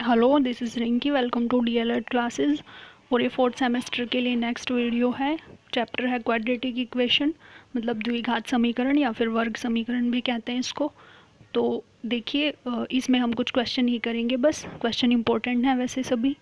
Hello, this is Rinki. Welcome to DElEd classes. और ये fourth semester के लिए नेक्स्ट वीडियो है। चैप्टर है क्वाड्रेटिक इक्वेशन, मतलब द्विघात समीकरण या फिर वर्ग समीकरण भी कहते हैं इसको। तो देखिए, इसमें हम कुछ क्वेश्चन ही करेंगे, बस क्वेश्चन इंपॉर्टेंट है वैसे सभी।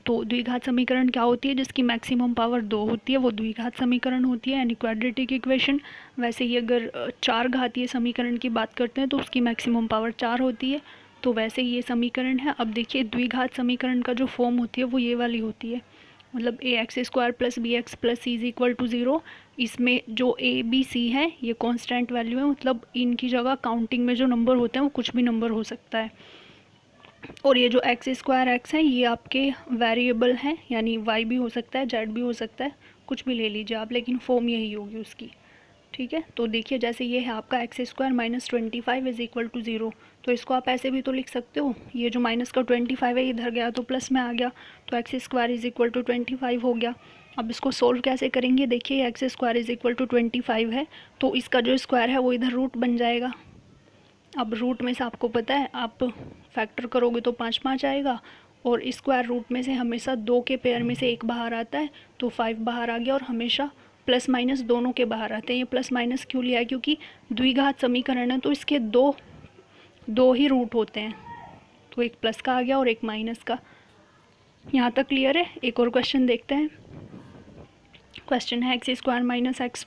तो द्विघात समीकरण क्या होती है? जिसकी मैक्सिमम पावर 2 होती है वो द्विघात समीकरण होती है, यानी क्वाड्रेटिक इक्वेशन। वैसे ही अगर चार घातीय समीकरण की बात करते हैं तो उसकी मैक्सिमम पावर 4 होती है। तो वैसे ही ये समीकरण है। अब देखिए, द्विघात समीकरण का जो फॉर्म होती है वो ये वाली होती है, मतलब a x square plus b x plus c is equal to 0। इसमें जो ए बी सी है ये कांस्टेंट वैल्यू है, मतलब इनकी जगह काउंटिंग में जो नंबर होते हैं वो कुछ भी नंबर हो सकता है। और ये जो एक्स स्क्वायर एक्स है ये आपके वेरिएबल हैं, यानी वाई भी हो सकता है, जेड भी हो सकता है, कुछ भी ले लीजिए आप, लेकिन फॉर्म यही होगी उसकी। ठीक है, तो देखिए जैसे ये है आपका x square minus 25 is equal to 0। तो इसको आप ऐसे भी तो लिख सकते हो, ये जो माइनस का 25 है इधर गया तो प्लस में आ गया, तो x square is equal to 25 हो गया। अब इसको सोल्व कैसे करेंगे? देखिए, x square is equal to 25 है, तो इसका जो स्क्वायर है वो इधर रूट बन जाएगा। अब रूट में से आपको पता है, आप फैक्टर करोगे तो 5 5 आएगा, और स्क्वायर रूट में से हमेशा 2 के पेयर में से एक बाहर आता है, तो 5 बाहर आ गया। और हमेशा प्लस माइनस दोनों के बाहर आते हैं। ये प्लस माइनस क्यों लिया है? क्योंकि द्विघात समीकरण है तो इसके दो ही रूट होते हैं, तो एक प्लस का आ गया और एक माइनस का। यहाँ तक क्लियर है? एक और क्वेश्चन देखते हैं। क्वेश्चन है x square minus x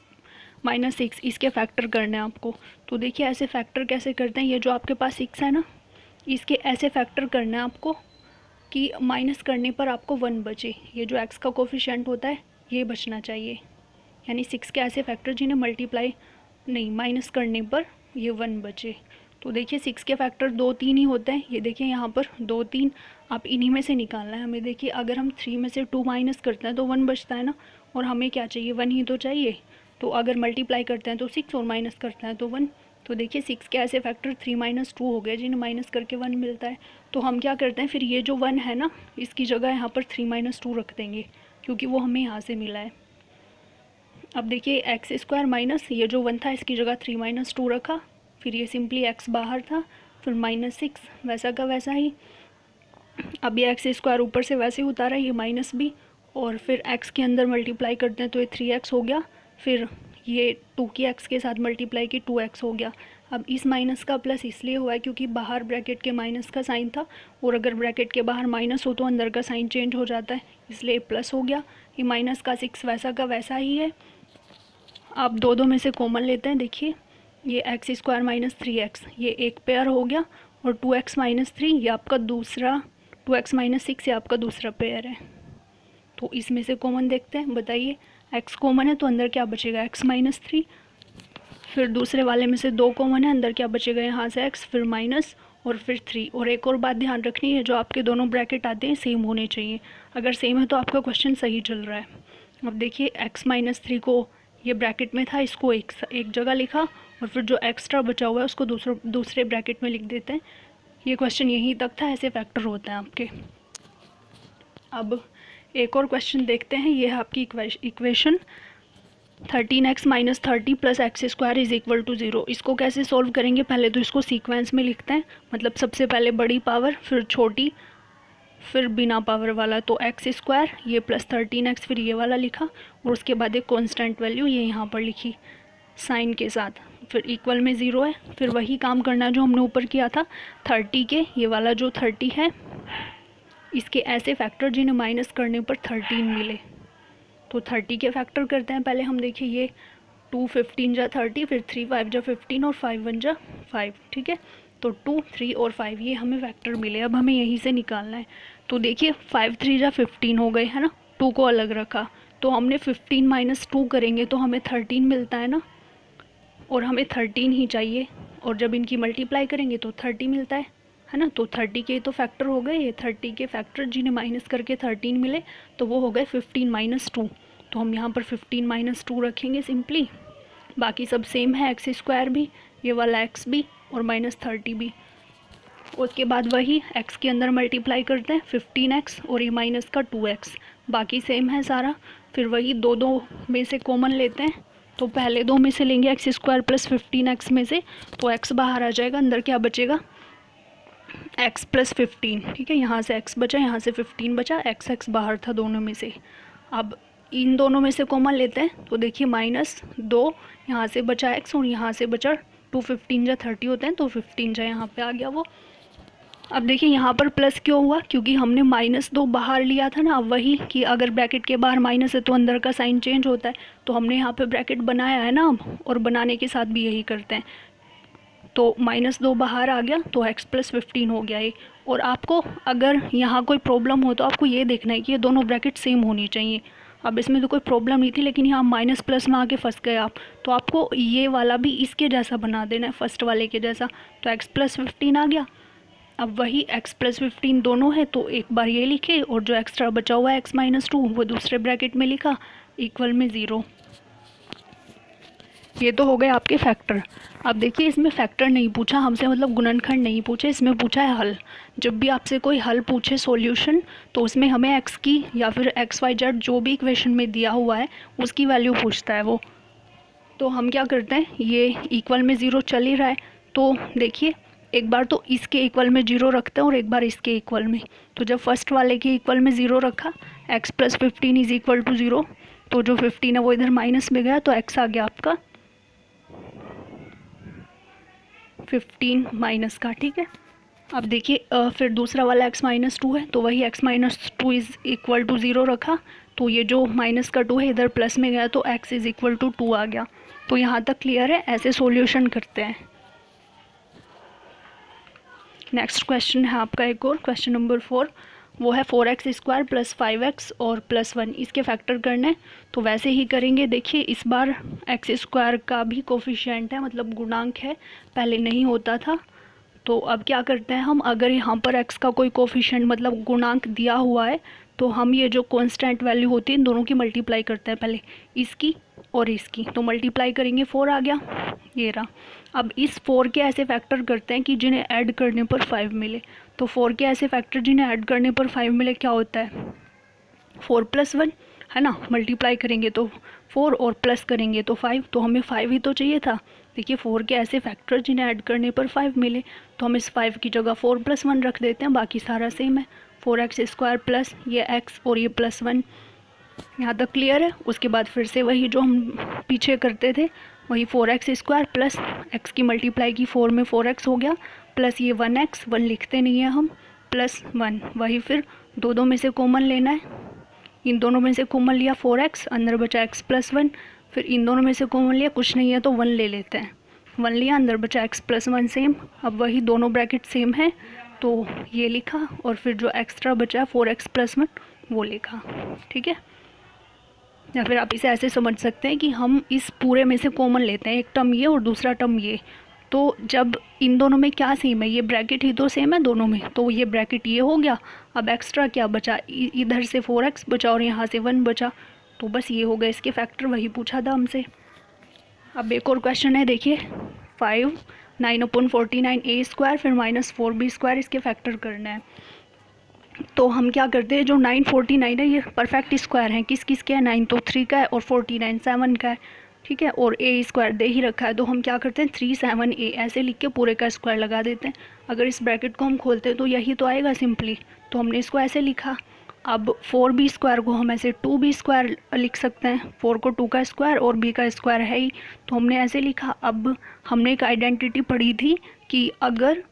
minus 6, इसके फैक्टर करने हैं आपको। तो देखिए ऐसे फैक्टर कैसे करते हैं, ये जो आपके पास 6 है ना, इसके ऐसे फैक्टर करना है आपको कि माइनस करने पर आपको 1 बचे। ये जो एक्स का कोफिशिएंट होता है ये बचना चाहिए, यानी 6 के ऐसे फैक्टर जिन्हें मल्टीप्लाई नहीं, माइनस करने पर ये 1 बचे। तो देखिए 6 के फैक्टर 2 3 ही होते हैं। ये देखिए यहाँ पर 2 3, आप इन्हीं में से निकालना है हमें। देखिए अगर हम 3 में से 2 माइनस करते हैं तो 1 बचता है ना, और हमें क्या चाहिए? 1 ही तो चाहिए। तो अगर मल्टीप्लाई करते हैं तो 6 और माइनस करते हैं तो 1। तो देखिए 6 के ऐसे फैक्टर 3 माइनस 2 हो गए जिन्हें माइनस करके 1 मिलता है। तो हम क्या करते हैं फिर, ये जो 1 है ना इसकी जगह यहाँ पर 3 माइनस 2 रख देंगे, क्योंकि वो हमें यहाँ से मिला है। अब देखिए एक्स स्क्वायर माइनस ये जो 1 था इसकी जगह 3 माइनस 2 रखा, फिर ये सिंपली एक्स बाहर था, फिर माइनस 6 वैसा का वैसा ही। अब ये एक्स स्क्वायर ऊपर से वैसे ही उतारा, ये माइनस भी, और फिर एक्स के अंदर मल्टीप्लाई करते हैं तो ये 3x हो गया, फिर ये 2 की एक्स के साथ मल्टीप्लाई की 2x हो गया। अब इस माइनस का प्लस इसलिए हुआ है क्योंकि बाहर ब्रैकेट के माइनस का साइन था, और अगर ब्रैकेट के बाहर माइनस हो तो अंदर का साइन चेंज हो जाता है, इसलिए प्लस हो गया। ये माइनस का 6 वैसा का वैसा ही है। आप दो में से कॉमन लेते हैं। देखिए ये एक्स स्क्वायर माइनस 3x ये एक पेयर हो गया, और 2x माइनस 3 ये आपका दूसरा, 2x माइनस 6 ये आपका दूसरा पेयर है। तो इसमें से कॉमन देखते हैं, बताइए। x कॉमन है तो अंदर क्या बचेगा? x minus 3। फिर दूसरे वाले में से 2 कॉमन है, अंदर क्या बचेगा? यहाँ से x, फिर माइनस, और फिर 3। और एक और बात ध्यान रखनी है, जो आपके दोनों ब्रैकेट आते हैं सेम होने चाहिए। अगर सेम है तो आपका क्वेश्चन सही चल रहा है। अब देखिए x माइनस 3 को, ये ब्रैकेट में था, इसको एक जगह लिखा, और फिर जो एक्स्ट्रा बचा हुआ है उसको दूसरे ब्रैकेट में लिख देते हैं। ये क्वेश्चन यहीं तक था, ऐसे फैक्टर होते हैं आपके। अब एक और क्वेश्चन देखते हैं। ये है आपकी equation 13x minus 30 plus x square is equal to 0। इसको कैसे सॉल्व करेंगे? पहले तो इसको सीक्वेंस में लिखते हैं, मतलब सबसे पहले बड़ी पावर, फिर छोटी, फिर बिना पावर वाला। तो एक्स स्क्वायर ये प्लस 13x, फिर ये वाला लिखा, और उसके बाद एक कांस्टेंट वैल्यू ये यहाँ पर लिखी साइन के साथ, फिर इक्वल में 0 है। फिर वही काम करना जो हमने ऊपर किया था, 30 के ये वाला जो 30 है इसके ऐसे फैक्टर जिन्हें माइनस करने पर 13 मिले। तो 30 के फैक्टर करते हैं पहले हम। देखिए ये 2 15 जा 30, फिर 3 5 जा 15, और 5 1 जा 5। ठीक है, तो 2 3 और 5 ये हमें फैक्टर मिले। अब हमें यहीं से निकालना है। तो देखिए 5 3 जा 15 हो गए, है ना, 2 को अलग रखा, तो हमने 15 माइनस 2 करेंगे तो हमें 13 मिलता है ना, और हमें 13 ही चाहिए, और जब इनकी मल्टीप्लाई करेंगे तो 30 मिलता है ना। तो 30 के तो फैक्टर हो गए, ये 30 के फैक्टर जिन्हें माइनस करके 13 मिले, तो वो हो गए 15 माइनस 2। तो हम यहाँ पर 15 माइनस 2 रखेंगे सिंपली। बाकी सब सेम है, एक्स स्क्वायर भी, ये वाला एक्स भी, और माइनस 30 भी। उसके बाद वही एक्स के अंदर मल्टीप्लाई करते हैं 15x, और ये माइनस का 2x, बाकी सेम है सारा। फिर वही दो में से कॉमन लेते हैं, तो पहले 2 में से लेंगे एक्स स्क्वायर प्लस 15x में से, तो x बाहर आ जाएगा, अंदर क्या बचेगा? एक्स प्लस 15, ठीक है। यहाँ से एक्स बचा, यहाँ से 15 बचा, एक्स एक्स बाहर था दोनों में से। अब इन दोनों में से कॉमन लेते हैं तो देखिए -2 यहाँ से बचा एक्स और यहाँ से बचा 2, 15 जा 30 होते हैं तो 15 जा यहाँ पे आ गया वो। अब देखिए यहाँ पर प्लस क्यों हुआ, क्योंकि हमने -2 बाहर लिया था ना। अब वही कि अगर ब्रैकेट के बाहर माइनस है तो अंदर का साइन चेंज होता है, तो हमने यहाँ पे ब्रैकेट बनाया है ना अब, और बनाने के साथ भी यही करते हैं। तो -2 बाहर आ गया तो x प्लस 15 हो गया ये। और आपको अगर यहाँ कोई प्रॉब्लम हो तो आपको ये देखना है कि ये दोनों ब्रैकेट सेम होनी चाहिए। अब इसमें तो कोई प्रॉब्लम नहीं थी, लेकिन यहाँ माइनस प्लस में आके फंस गए आप, तो आपको ये वाला भी इसके जैसा बना देना है, फर्स्ट वाले के जैसा। तो x प्लस 15 आ गया। अब वही x प्लस 15 दोनों है तो एक बार ये लिखे, और जो एक्स्ट्रा बचा हुआ है x माइनस 2 वो दूसरे ब्रैकेट में लिखा, इक्वल में 0। ये तो हो गए आपके फैक्टर। अब देखिए इसमें फैक्टर नहीं पूछा हमसे, मतलब गुणनखंड नहीं पूछे, इसमें पूछा है हल। जब भी आपसे कोई हल पूछे सॉल्यूशन, तो उसमें हमें x की या फिर XYZ जो भी इक्वेशन में दिया हुआ है उसकी वैल्यू पूछता है वो। तो हम क्या करते हैं, ये इक्वल में 0 चल ही रहा है, तो देखिए एक बार तो इसके इक्वल में 0 रखते हैं और एक बार इसके इक्वल में। तो जब फर्स्ट वाले के इक्वल में 0 रखा, x plus 15 is equal to 0, तो जो 15 है वो इधर माइनस में गया, तो x आ गया आपका 15 माइनस का, ठीक है। अब देखिए फिर दूसरा वाला x माइनस 2 है, तो वही x minus 2 is equal to 0 रखा, तो ये जो माइनस का 2 है इधर प्लस में गया, तो x इज़ इक्वल टू 2 आ गया। तो यहाँ तक क्लियर है, ऐसे सॉल्यूशन करते हैं। नेक्स्ट क्वेश्चन है आपका एक और, क्वेश्चन नंबर 4, वो है 4x स्क्वायर प्लस 5x और प्लस 1, इसके फैक्टर करने हैं। तो वैसे ही करेंगे। देखिए इस बार x स्क्वायर का भी कोफिशिएंट है, मतलब गुणांक है, पहले नहीं होता था। तो अब क्या करते हैं हम, अगर यहाँ पर x का कोई कोफिशिएंट मतलब गुणांक दिया हुआ है, तो हम ये जो कांस्टेंट वैल्यू होती है इन दोनों की मल्टीप्लाई करते हैं, पहले इसकी और इसकी। तो मल्टीप्लाई करेंगे 4 आ गया, ये रहा। अब इस 4 के ऐसे फैक्टर करते हैं कि जिन्हें ऐड करने पर 5 मिले। तो 4 के ऐसे फैक्टर जिन्हें ऐड करने पर 5 मिले क्या होता है, 4 + 1 है ना। मल्टीप्लाई करेंगे तो 4 और प्लस करेंगे तो 5, तो हमें 5 ही तो चाहिए था। देखिए 4 के ऐसे फैक्टर जिन्हें ऐड करने पर 5 मिले, तो हम इस 5 की जगह 4 + 1 रख देते हैं, बाकी सारा सेम है। 4x स्क्वायर प्लस ये x और ये +1, यहाँ तक क्लियर है। उसके बाद फिर से वही जो हम पीछे करते थे, वही 4x स्क्वायर प्लस x की मल्टीप्लाई की 4 में 4x हो गया, प्लस ये 1x, 1 लिखते नहीं है हम, प्लस 1। वही फिर दो में से कॉमन लेना है, इन दोनों में से कॉमन लिया 4x, अंदर बचा x + 1। फिर इन दोनों में से कॉमन लिया, कुछ नहीं है तो 1 ले लेते हैं, 1 लिया, अंदर बचा x + 1 सेम। अब वही दोनों ब्रैकेट सेम है तो ये लिखा, और फिर जो एक्स्ट्रा बचा 4x + 1 वो लिखा, ठीक है। या फिर आप इसे ऐसे समझ सकते हैं कि हम इस पूरे में से कॉमन लेते हैं, एक टर्म ये और दूसरा टर्म ये। तो जब इन दोनों में क्या सेम है, ये ब्रैकेट ही तो सेम है दोनों में, तो ये ब्रैकेट ये हो गया। अब एक्स्ट्रा क्या बचा, इधर से 4x बचा और यहाँ से 1 बचा, तो बस ये हो गया इसके फैक्टर, वही पूछा था हमसे। अब एक और क्वेश्चन है, देखिए 5 9/49a² फिर -4b², इसके फैक्टर करना है। तो हम क्या करते हैं, जो 949 है ये परफेक्ट स्क्वायर है, किस किस के है, 9 तो 3 का है और 49 7 का है, ठीक है। और a² दे ही रखा है, तो हम क्या करते हैं 3 7a ऐसे लिख के पूरे का स्क्वायर लगा देते हैं। अगर इस ब्रैकेट को हम खोलते हैं तो यही तो आएगा सिंपली, तो हमने इसको ऐसे लिखा। अब 4b² को हम ऐसे 2b² लिख सकते हैं, 4 को 2 का स्क्वायर और b का स्क्वायर है ही, तो हमने ऐसे लिखा। अब हमने एक आइडेंटिटी पढ़ी थी कि अगर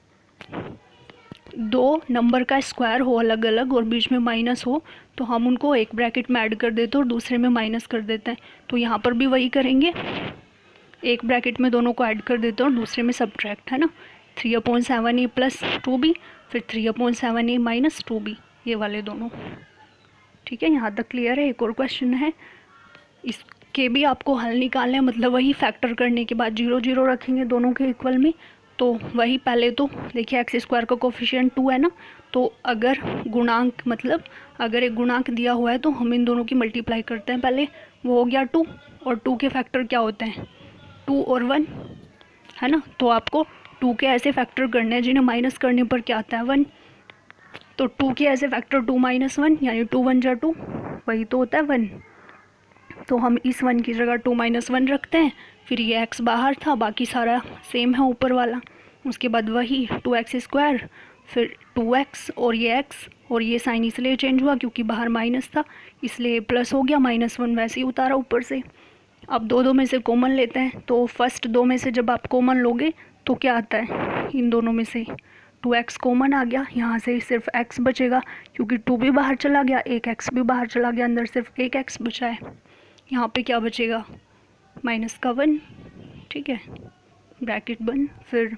2 नंबर का स्क्वायर हो अलग अलग और बीच में माइनस हो, तो हम उनको एक ब्रैकेट में ऐड कर देते हैं और दूसरे में माइनस कर देते हैं। तो यहाँ पर भी वही करेंगे, एक ब्रैकेट में दोनों को ऐड कर देते हैं और दूसरे में सब्ट्रैक्ट, है ना। 3/7a + 2b, फिर 3/7a - 2b, ये वाले दोनों, ठीक है। यहाँ तक क्लियर है। एक और क्वेश्चन है, इसके भी आपको हल निकालना है, मतलब वही फैक्टर करने के बाद 0 0 रखेंगे दोनों के इक्वल में। तो वही पहले तो देखिए x² का कोफिशिएंट 2 है ना, तो अगर गुणांक मतलब अगर एक गुणांक दिया हुआ है तो हम इन दोनों की मल्टीप्लाई करते हैं पहले, वो हो गया 2, और 2 के फैक्टर क्या होते हैं 2 और 1, है ना। तो आपको 2 के ऐसे फैक्टर करने हैं जिन्हें माइनस करने पर क्या आता है 1। तो 2 के ऐसे फैक्टर 2 - 1 यानी 2 1 जा 2, वही तो होता है 1। तो हम इस 1 की जगह 2 - 1 रखते हैं, फिर ये x बाहर था, बाकी सारा सेम है ऊपर वाला। उसके बाद वही 2x² फिर 2x और ये x, और ये साइन इसलिए चेंज हुआ क्योंकि बाहर माइनस था, इसलिए प्लस हो गया, -1 वैसे ही उतारा ऊपर से। अब दो में से कॉमन लेते हैं, तो फर्स्ट दो में से जब आप कॉमन लोगे तो क्या आता है, इन दोनों में से 2x कॉमन आ गया, यहाँ से सिर्फ x बचेगा क्योंकि 2 भी बाहर चला गया, एक x भी बाहर चला गया, अंदर सिर्फ एक x बचा है। यहाँ पे क्या बचेगा, -1, ठीक है, ब्रैकेट बंद। फिर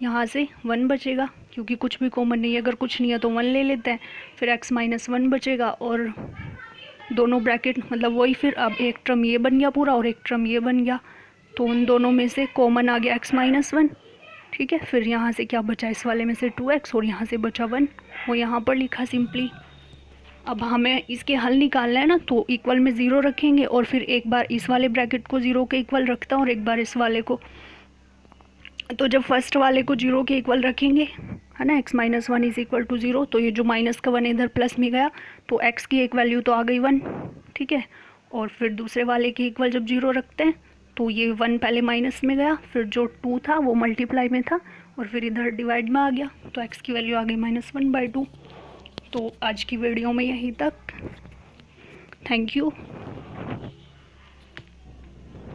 यहाँ से 1 बचेगा क्योंकि कुछ भी कॉमन नहीं है, अगर कुछ नहीं है तो 1 ले लेते हैं। फिर x -1 बचेगा और दोनों ब्रैकेट मतलब वही, फिर अब एक टर्म ये बन गया पूरा और एक टर्म ये बन गया, तो उन दोनों में से कॉमन आ गया x -1, ठीक है। फिर यहाँ से क्या बचा, इस वाले में से 2x और यहाँ से बचा 1, वो यहाँ पर लिखा सिंपली। अब हमें इसके हल निकालना है ना, तो इक्वल में 0 रखेंगे और फिर एक बार इस वाले ब्रैकेट को 0 के इक्वल रखता हूँ और एक बार इस वाले को। तो जब फर्स्ट वाले को 0 के इक्वल रखेंगे, है ना, x -1 इज इक्वल टू 0, तो ये जो माइनस का 1 इधर प्लस में गया तो x की एक वैल्यू तो आ गई 1, ठीक है। और फिर दूसरे वाले के इक्वल जब 0 रखते हैं तो ये 1 पहले माइनस में गया, फिर जो 2 था वो मल्टीप्लाई में था और फिर इधर डिवाइड में आ गया, तो x की वैल्यू आ गई -1/2। तो आज की वीडियो में यहीं तक, थैंक यू।